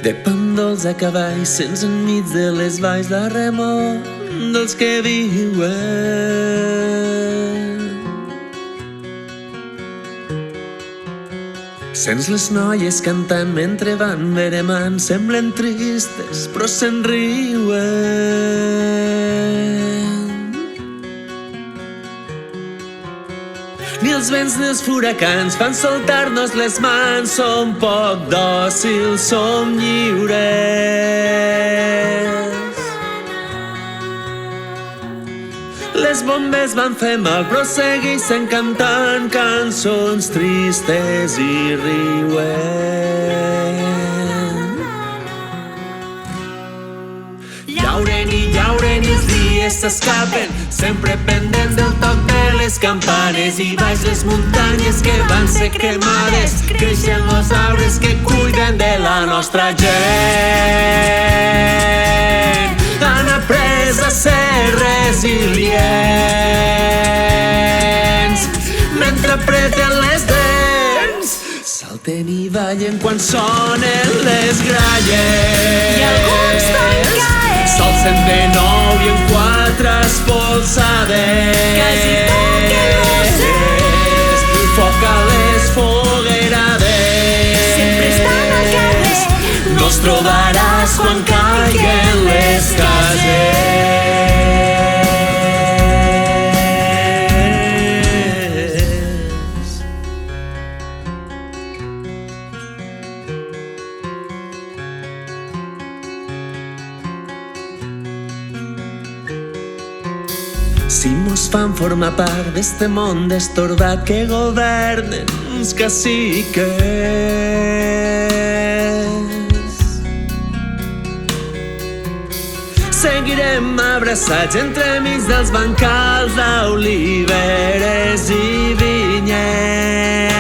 de pàndols a cavall sense enmig de les valls la remor dels que viuen. Sents les noies cantant mentre van veremant, semblen tristes però se'n riuen. Ni els vents ni els furacans fan soltar-nos les mans, som poc dòcils, som lliures. Les bombes van fer mal però segueixen cantant cançons tristes i riuen. Llauren i llauren i els dies s'escapen, sempre pendent del toc de les campanes, i baix les muntanyes que van ser cremades creixen els arbres que cuiden de la nostra gent. Han après a ser resilients mentre apreten les dents, salten i ballen quan sonen les gralles, i alguns tancaren, s'alcen de nou i en quatre espolsades, quasi toquen l'océs, foc a les foguerades, sempre estan al carrer, no els trobaràs quan caiguen les cases. Si mos fan formar part d'este món destorbat que governen uns caciques, seguirem abraçats entremig dels bancals d'oliveres i vinyers.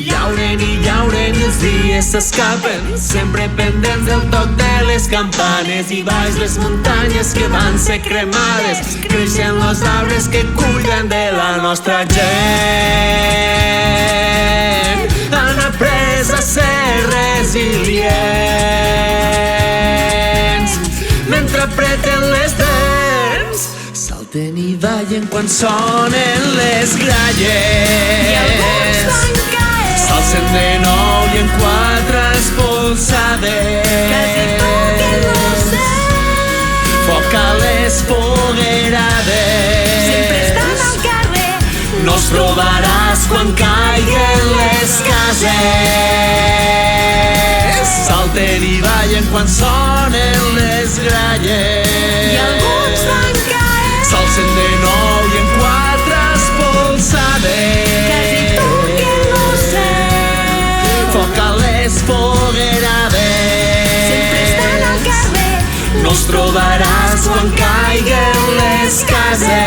Llauren i llauren i els dies s'escapen, sempre pendents del toc de les campanes, i baix les muntanyes que van ser cremades creixen els arbres que cuiden de la nostra gent. Han après a ser resilients mentre apreten les dents, salten i ballen quan sonen les gralles, i alguns tancaren, s'alcen de nou i en quatre espolsades, quasi toquen l'océs, foc a les foguerades, sempre estan al carrer, no els trobaràs quan caiguen les cases, salten i ballen quan sonen les gralles, i alguns tancaren, s'alcen de nou i en quatre espolsades, quasi toquen l'océs, foc a les foguerades, sempre estan al carrer, no els trobaràs quan caiguen les cases.